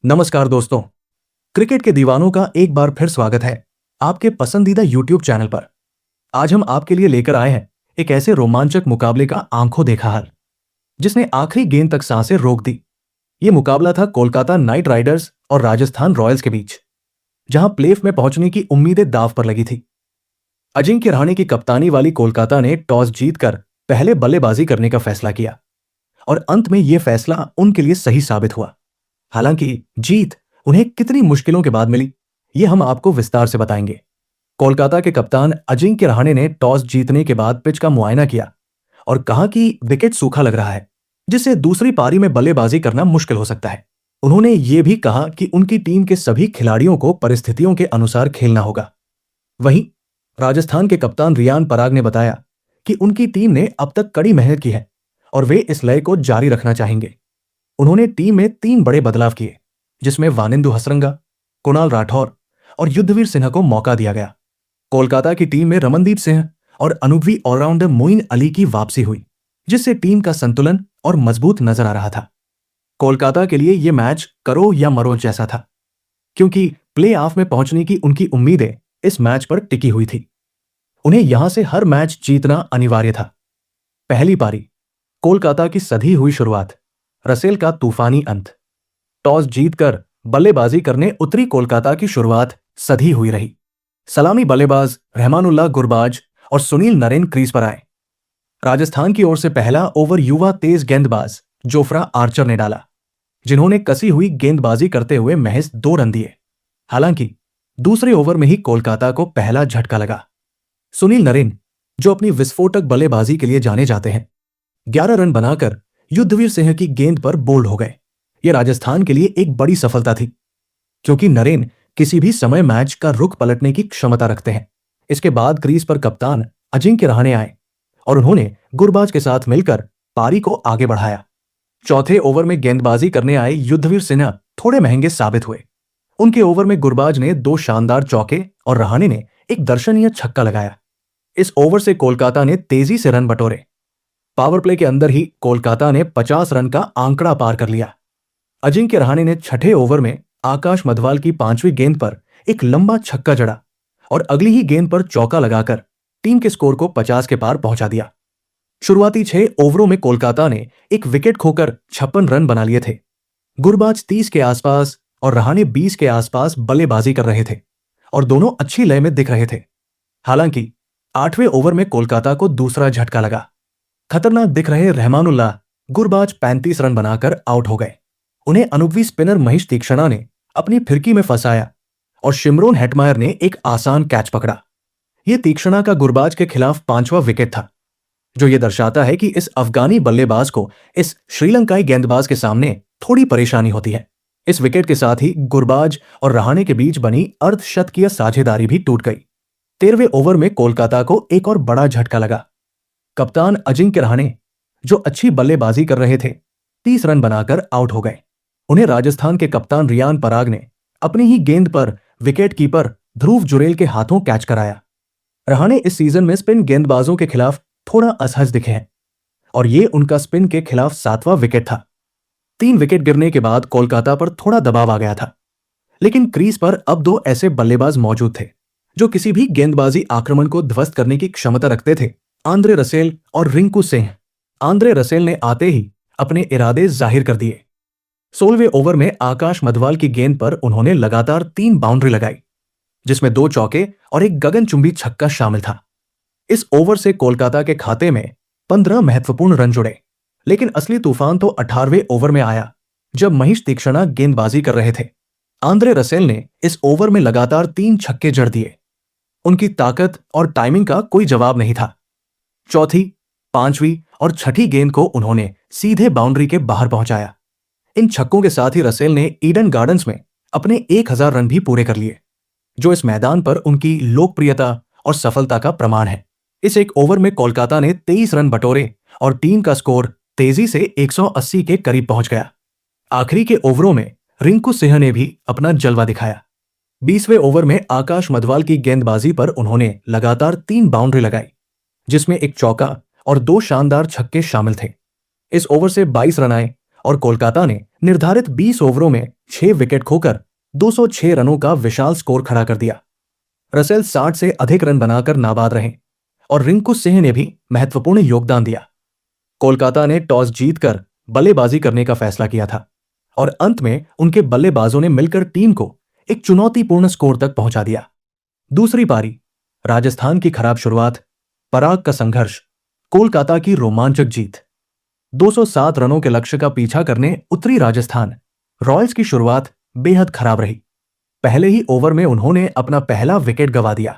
नमस्कार दोस्तों, क्रिकेट के दीवानों का एक बार फिर स्वागत है आपके पसंदीदा यूट्यूब चैनल पर। आज हम आपके लिए लेकर आए हैं एक ऐसे रोमांचक मुकाबले का आंखों देखा हाल जिसने आखिरी गेंद तक सांसें रोक दी। ये मुकाबला था कोलकाता नाइट राइडर्स और राजस्थान रॉयल्स के बीच, जहां प्लेऑफ में पहुंचने की उम्मीदें दांव पर लगी थी। अजिंक्य रहाणे की कप्तानी वाली कोलकाता ने टॉस जीतकर पहले बल्लेबाजी करने का फैसला किया और अंत में यह फैसला उनके लिए सही साबित हुआ। हालांकि जीत उन्हें कितनी मुश्किलों के बाद मिली, ये हम आपको विस्तार से बताएंगे। कोलकाता के कप्तान अजिंक्य रहाणे ने टॉस जीतने के बाद पिच का मुआयना किया और कहा कि विकेट सूखा लग रहा है, जिससे दूसरी पारी में बल्लेबाजी करना मुश्किल हो सकता है। उन्होंने ये भी कहा कि उनकी टीम के सभी खिलाड़ियों को परिस्थितियों के अनुसार खेलना होगा। वहीं राजस्थान के कप्तान रियान पराग ने बताया कि उनकी टीम ने अब तक कड़ी मेहनत की है और वे इस लय को जारी रखना चाहेंगे। उन्होंने टीम में 3 बड़े बदलाव किए, जिसमें वानिंदु हसरंगा, कुणाल राठौर और युद्धवीर सिन्हा को मौका दिया गया। कोलकाता की टीम में रमनदीप सिंह और अनुभवी ऑलराउंडर मोइन अली की वापसी हुई, जिससे टीम का संतुलन और मजबूत नजर आ रहा था। कोलकाता के लिए यह मैच करो या मरो जैसा था, क्योंकि प्ले ऑफ में पहुंचने की उनकी उम्मीदें इस मैच पर टिकी हुई थी। उन्हें यहां से हर मैच जीतना अनिवार्य था। पहली पारी, कोलकाता की सधी हुई शुरुआत, रसेल का तूफानी अंत। टॉस जीतकर बल्लेबाजी करने उतरी कोलकाता की शुरुआत सधी हुई रही। सलामी बल्लेबाज रहमानुल्लाह गुरबाज और सुनील नरेन क्रीज पर आए। राजस्थान की ओर से पहला ओवर युवा तेज गेंदबाज जोफ्रा आर्चर ने डाला, जिन्होंने कसी हुई गेंदबाजी करते हुए महज 2 रन दिए। हालांकि दूसरे ओवर में ही कोलकाता को पहला झटका लगा। सुनील नरेन, जो अपनी विस्फोटक बल्लेबाजी के लिए जाने जाते हैं, 11 रन बनाकर युद्धवीर सिंह की गेंद पर बोल्ड हो गए। यह राजस्थान के लिए एक बड़ी सफलता थी, क्योंकि नरेन किसी भी समय मैच का रुख पलटने की क्षमता रखते हैं। इसके बाद क्रीज पर कप्तान अजिंक्य रहाणे आए और उन्होंने गुरबाज के साथ मिलकर पारी को आगे बढ़ाया। चौथे ओवर में गेंदबाजी करने आए युद्धवीर सिन्हा थोड़े महंगे साबित हुए। उनके ओवर में गुरबाज ने 2 शानदार चौके और रहाणे ने एक दर्शनीय छक्का लगाया। इस ओवर से कोलकाता ने तेजी से रन बटोरे। पावर प्ले के अंदर ही कोलकाता ने 50 रन का आंकड़ा पार कर लिया। अजिंक्य रहाणे ने छठे ओवर में आकाश मधवाल की 5वीं गेंद पर एक लंबा छक्का जड़ा और अगली ही गेंद पर चौका लगाकर टीम के स्कोर को 50 के पार पहुंचा दिया। शुरुआती 6 ओवरों में कोलकाता ने एक विकेट खोकर 56 रन बना लिए थे। गुरबाज 30 के आसपास और रहाणे 20 के आसपास बल्लेबाजी कर रहे थे और दोनों अच्छी लय में दिख रहे थे। हालांकि 8वें ओवर में कोलकाता को दूसरा झटका लगा। खतरनाक दिख रहे रहमानुल्लाह गुरबाज 35 रन बनाकर आउट हो गए। उन्हें अनुभवी स्पिनर महेश तीक्षणा ने अपनी फिरकी में फंसाया और शिमरोन हेटमायर ने एक आसान कैच पकड़ा। यह तीक्षणा का गुरबाज के खिलाफ 5वां विकेट था, जो यह दर्शाता है कि इस अफगानी बल्लेबाज को इस श्रीलंकाई गेंदबाज के सामने थोड़ी परेशानी होती है। इस विकेट के साथ ही गुरबाज और रहाणे के बीच बनी अर्धशतकीय साझेदारी भी टूट गई। 13वें ओवर में कोलकाता को एक और बड़ा झटका लगा। कप्तान अजिंक्य रहाणे, जो अच्छी बल्लेबाजी कर रहे थे, 30 रन बनाकर आउट हो गए। उन्हें राजस्थान के कप्तान रियान पराग ने अपनी ही गेंद पर विकेट कीपर ध्रुव जुरेल के हाथों कैच कराया। रहाणे इस सीजन में स्पिन गेंदबाजों के खिलाफ थोड़ा असहज दिखे हैं और ये उनका स्पिन के खिलाफ 7वां विकेट था। 3 विकेट गिरने के बाद कोलकाता पर थोड़ा दबाव आ गया था, लेकिन क्रीज पर अब 2 ऐसे बल्लेबाज मौजूद थे जो किसी भी गेंदबाजी आक्रमण को ध्वस्त करने की क्षमता रखते थे, आंद्रे रसेल और रिंकू सिंह। आंद्रे रसेल ने आते ही अपने इरादे जाहिर कर दिए। 16वें ओवर में आकाश मधवाल की गेंद पर उन्होंने लगातार 3 बाउंड्री लगाई, जिसमें 2 चौके और एक गगनचुंबी छक्का शामिल था। इस ओवर से कोलकाता के खाते में 15 महत्वपूर्ण रन जुड़े, लेकिन असली तूफान तो 18वें ओवर में आया, जब महेश तीक्षणा गेंदबाजी कर रहे थे। आंद्रे रसेल ने इस ओवर में लगातार 3 छक्के जड़ दिए। उनकी ताकत और टाइमिंग का कोई जवाब नहीं था। चौथी, 5वीं और 6ठी गेंद को उन्होंने सीधे बाउंड्री के बाहर पहुंचाया। इन छक्कों के साथ ही रसेल ने ईडन गार्डन्स में अपने 1000 रन भी पूरे कर लिए, जो इस मैदान पर उनकी लोकप्रियता और सफलता का प्रमाण है। इस एक ओवर में कोलकाता ने 23 रन बटोरे और टीम का स्कोर तेजी से 180 के करीब पहुंच गया। आखिरी के ओवरों में रिंकू सिंह ने भी अपना जलवा दिखाया। 20वें ओवर में आकाश मधवाल की गेंदबाजी पर उन्होंने लगातार 3 बाउंड्री लगाई, जिसमें एक चौका और 2 शानदार छक्के शामिल थे। इस ओवर से 22 रन आए और कोलकाता ने निर्धारित 20 ओवरों में 6 विकेट खोकर 206 रनों का विशाल स्कोर खड़ा कर दिया। रसेल 60 से अधिक रन बनाकर नाबाद रहे और रिंकू सिंह ने भी महत्वपूर्ण योगदान दिया। कोलकाता ने टॉस जीतकर बल्लेबाजी करने का फैसला किया था और अंत में उनके बल्लेबाजों ने मिलकर टीम को एक चुनौतीपूर्ण स्कोर तक पहुंचा दिया। दूसरी पारी, राजस्थान की खराब शुरुआत, पराग का संघर्ष, कोलकाता की रोमांचक जीत। 207 रनों के लक्ष्य का पीछा करने उतरी राजस्थान रॉयल्स की शुरुआत बेहद खराब रही। पहले ही ओवर में उन्होंने अपना पहला विकेट गंवा दिया।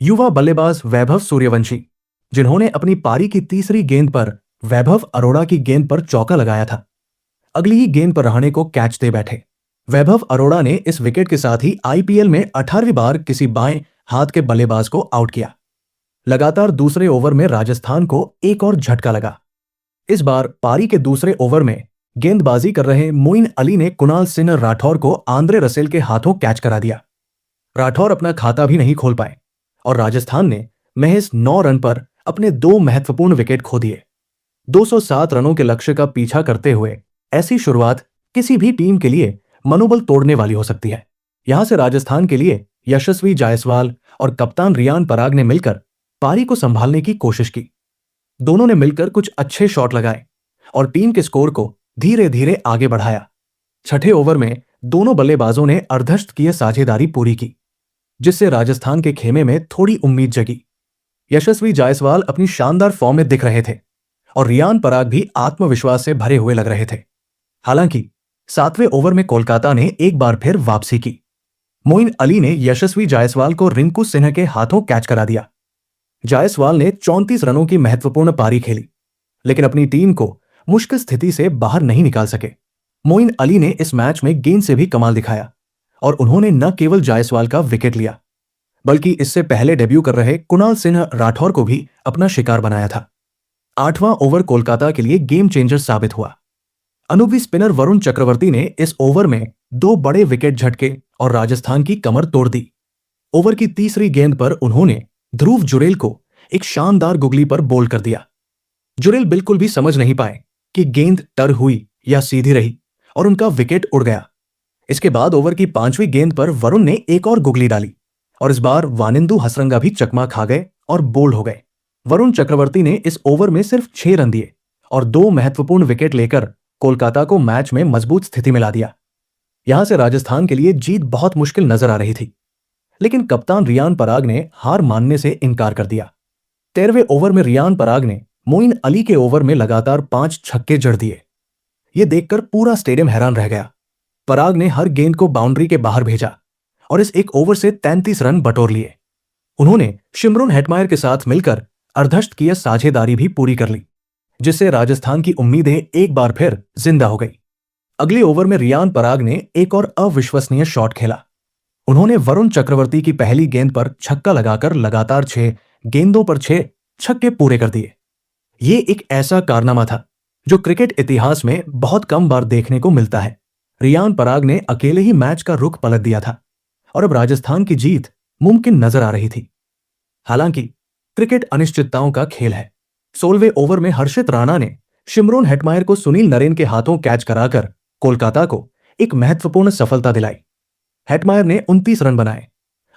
युवा बल्लेबाज वैभव सूर्यवंशी, जिन्होंने अपनी पारी की तीसरी गेंद पर वैभव अरोड़ा की गेंद पर चौका लगाया था, अगली ही गेंद पर रहाणे को कैच दे बैठे। वैभव अरोड़ा ने इस विकेट के साथ ही आईपीएल में 18वीं बार किसी बाएं हाथ के बल्लेबाज को आउट किया। लगातार दूसरे ओवर में राजस्थान को एक और झटका लगा। इस बार पारी के दूसरे ओवर में गेंदबाजी कर रहे मोइन अली ने कुणाल सिन्हा राठौर को आंद्रे रसेल के हाथों कैच करा दिया। राठौर अपना खाता भी नहीं खोल पाए और राजस्थान ने महज 9 रन पर अपने 2 महत्वपूर्ण विकेट खो दिए। 207 रनों के लक्ष्य का पीछा करते हुए ऐसी शुरुआत किसी भी टीम के लिए मनोबल तोड़ने वाली हो सकती है। यहां से राजस्थान के लिए यशस्वी जायसवाल और कप्तान रियान पराग ने मिलकर पारी को संभालने की कोशिश की। दोनों ने मिलकर कुछ अच्छे शॉट लगाए और टीम के स्कोर को धीरे धीरे आगे बढ़ाया। छठे ओवर में दोनों बल्लेबाजों ने अर्धशतकीय साझेदारी पूरी की, जिससे राजस्थान के खेमे में थोड़ी उम्मीद जगी। यशस्वी जायसवाल अपनी शानदार फॉर्म में दिख रहे थे और रियान पराग भी आत्मविश्वास से भरे हुए लग रहे थे। हालांकि 7वें ओवर में कोलकाता ने एक बार फिर वापसी की। मोइन अली ने यशस्वी जायसवाल को रिंकू सिन्हा के हाथों कैच करा दिया। जायसवाल ने 34 रनों की महत्वपूर्ण पारी खेली, लेकिन अपनी टीम को मुश्किल स्थिति से बाहर नहीं निकाल सके। मोइन अली ने इस मैच में गेंद से भी कमाल दिखाया और उन्होंने न केवल जायसवाल का विकेट लिया, बल्कि इससे पहले डेब्यू कर रहे कुणाल सिन्हा राठौर को भी अपना शिकार बनाया था। 8वां ओवर कोलकाता के लिए गेम चेंजर साबित हुआ। अनुभवी स्पिनर वरुण चक्रवर्ती ने इस ओवर में 2 बड़े विकेट झटके और राजस्थान की कमर तोड़ दी। ओवर की तीसरी गेंद पर उन्होंने ध्रुव जुरेल को एक शानदार गुगली पर बोल्ड कर दिया। जुरेल बिल्कुल भी समझ नहीं पाए कि गेंद टर हुई या सीधी रही और उनका विकेट उड़ गया। इसके बाद ओवर की 5वीं गेंद पर वरुण ने एक और गुगली डाली और इस बार वानिंदु हसरंगा भी चकमा खा गए और बोल्ड हो गए। वरुण चक्रवर्ती ने इस ओवर में सिर्फ 6 रन दिए और 2 महत्वपूर्ण विकेट लेकर कोलकाता को मैच में मजबूत स्थिति में ला दिया। यहां से राजस्थान के लिए जीत बहुत मुश्किल नजर आ रही थी, लेकिन कप्तान रियान पराग ने हार मानने से इनकार कर दिया। 13वें ओवर में रियान पराग ने मोइन अली के ओवर में लगातार 5 छक्के जड़ दिए। यह देखकर पूरा स्टेडियम हैरान रह गया। पराग ने हर गेंद को बाउंड्री के बाहर भेजा और इस एक ओवर से 33 रन बटोर लिए। उन्होंने शिमरोन हेटमायर के साथ मिलकर अर्धशतकीय साझेदारी भी पूरी कर ली, जिससे राजस्थान की उम्मीदें एक बार फिर जिंदा हो गई। अगले ओवर में रियान पराग ने एक और अविश्वसनीय शॉट खेला। उन्होंने वरुण चक्रवर्ती की पहली गेंद पर छक्का लगाकर लगातार 6 गेंदों पर 6 छक्के पूरे कर दिए। ये एक ऐसा कारनामा था जो क्रिकेट इतिहास में बहुत कम बार देखने को मिलता है। रियान पराग ने अकेले ही मैच का रुख पलट दिया था और अब राजस्थान की जीत मुमकिन नजर आ रही थी। हालांकि क्रिकेट अनिश्चितताओं का खेल है। 16वें ओवर में हर्षित राणा ने शिमरोन हेटमायर को सुनील नरेन के हाथों कैच कराकर कोलकाता को एक महत्वपूर्ण सफलता दिलाई। हेटमायर ने 29 रन बनाए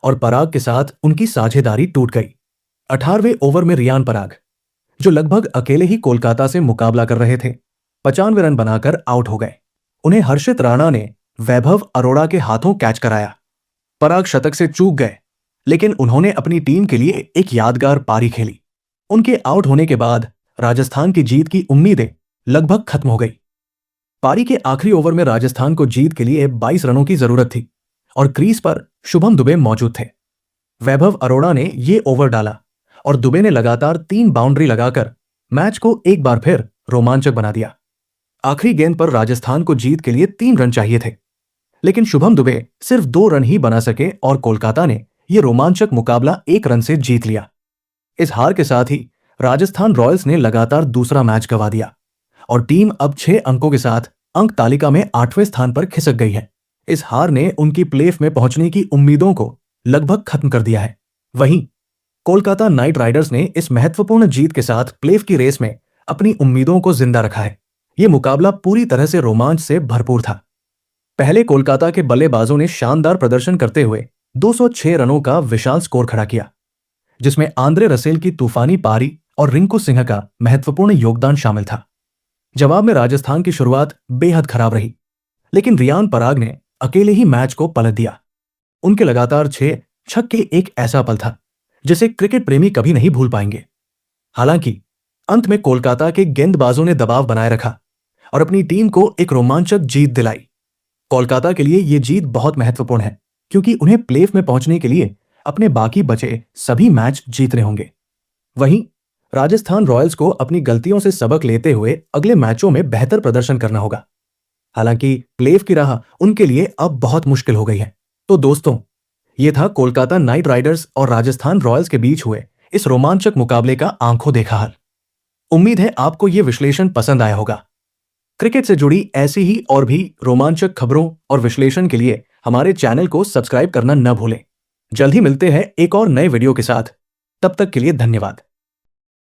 और पराग के साथ उनकी साझेदारी टूट गई। 18वें ओवर में रियान पराग, जो लगभग अकेले ही कोलकाता से मुकाबला कर रहे थे, 95 रन बनाकर आउट हो गए। उन्हें हर्षित राणा ने वैभव अरोड़ा के हाथों कैच कराया। पराग शतक से चूक गए, लेकिन उन्होंने अपनी टीम के लिए एक यादगार पारी खेली। उनके आउट होने के बाद राजस्थान की जीत की उम्मीदें लगभग खत्म हो गई। पारी के आखिरी ओवर में राजस्थान को जीत के लिए 22 रनों की जरूरत थी और क्रीज पर शुभम दुबे मौजूद थे। वैभव अरोड़ा ने यह ओवर डाला और दुबे ने लगातार 3 बाउंड्री लगाकर मैच को एक बार फिर रोमांचक बना दिया। आखिरी गेंद पर राजस्थान को जीत के लिए 3 रन चाहिए थे, लेकिन शुभम दुबे सिर्फ 2 रन ही बना सके और कोलकाता ने यह रोमांचक मुकाबला 1 रन से जीत लिया। इस हार के साथ ही राजस्थान रॉयल्स ने लगातार दूसरा मैच गंवा दिया और टीम अब 6 अंकों के साथ अंक तालिका में 8वें स्थान पर खिसक गई है। इस हार ने उनकी प्लेऑफ में पहुंचने की उम्मीदों को लगभग खत्म कर दिया है। वहीं कोलकाता नाइट राइडर्स ने इस महत्वपूर्ण जीत के साथ प्लेऑफ की रेस में अपनी उम्मीदों को जिंदा रखा है। यह मुकाबला पूरी तरह से रोमांच से भरपूर था। पहले कोलकाता के बल्लेबाजों ने शानदार प्रदर्शन करते हुए 206 रनों का विशाल स्कोर खड़ा किया, जिसमें आंद्रे रसेल की तूफानी पारी और रिंकू सिंह का महत्वपूर्ण योगदान शामिल था। जवाब में राजस्थान की शुरुआत बेहद खराब रही, लेकिन रियान पराग ने अकेले ही मैच को पलट दिया। उनके लगातार 6 छक्के एक ऐसा पल था जिसे क्रिकेट प्रेमी कभी नहीं भूल पाएंगे। हालांकि अंत में कोलकाता के गेंदबाजों ने दबाव बनाए रखा और अपनी टीम को एक रोमांचक जीत दिलाई। कोलकाता के लिए यह जीत बहुत महत्वपूर्ण है, क्योंकि उन्हें प्लेऑफ में पहुंचने के लिए अपने बाकी बचे सभी मैच जीतने होंगे। वहीं राजस्थान रॉयल्स को अपनी गलतियों से सबक लेते हुए अगले मैचों में बेहतर प्रदर्शन करना होगा। हालांकि प्लेऑफ की राह उनके लिए अब बहुत मुश्किल हो गई है। तो दोस्तों, यह था कोलकाता नाइट राइडर्स और राजस्थान रॉयल्स के बीच हुए इस रोमांचक मुकाबले का आंखों देखा हाल। उम्मीद है आपको यह विश्लेषण पसंद आया होगा। क्रिकेट से जुड़ी ऐसी ही और भी रोमांचक खबरों और विश्लेषण के लिए हमारे चैनल को सब्सक्राइब करना न भूलें। जल्द ही मिलते हैं एक और नए वीडियो के साथ। तब तक के लिए धन्यवाद।